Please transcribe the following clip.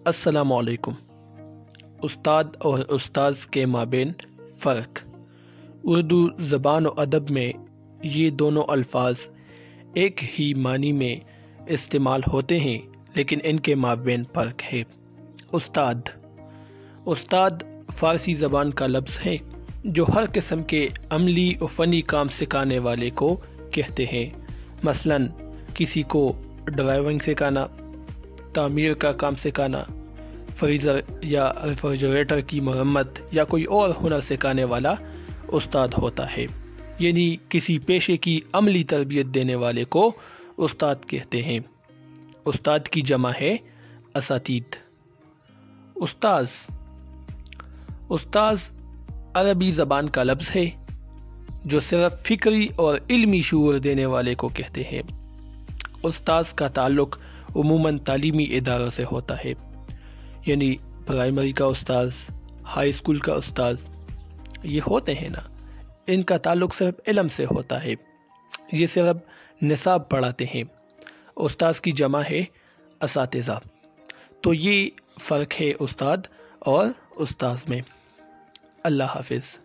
السلام علیکم۔ استاد اور استاذ کے مابین فرق۔ اردو زبان و ادب میں یہ دونوں الفاظ ایک ہی معنی میں استعمال ہوتے ہیں، لیکن ان کے مابین فرق ہے۔ استاد فارسی زبان کا لفظ ہے جو ہر قسم کے عملی و فنی کام سکھانے والے کو کہتے ہیں، مثلا کسی کو ڈرائیونگ سکھانا، تعمیر کا کام سکھانا، فریزر یا ریفریجریٹر کی مرمت یا کوئی اور ہنر سکھانے والا استاد ہوتا ہے، یعنی کسی پیشے کی عملی تربیت دینے والے کو استاد کہتے ہیں۔ استاد کی جمع ہے اساتید۔ استاذ عربی زبان کا لفظ ہے جو صرف فکری اور علمی شعور دینے والے کو کہتے ہیں۔ استاذ کا تعلق عموماً تعلیمی اداروں سے ہوتا ہے، یعنی پرائمری کا استاذ، ہائی اسکول کا استاذ یہ ہوتے ہیں نا، ان کا تعلق صرف علم سے ہوتا ہے، یہ صرف نصاب پڑھاتے ہیں۔ استاذ کی جمع ہے اساتذہ۔ تو یہ فرق ہے استاد اور استاذ میں۔ اللہ حافظ۔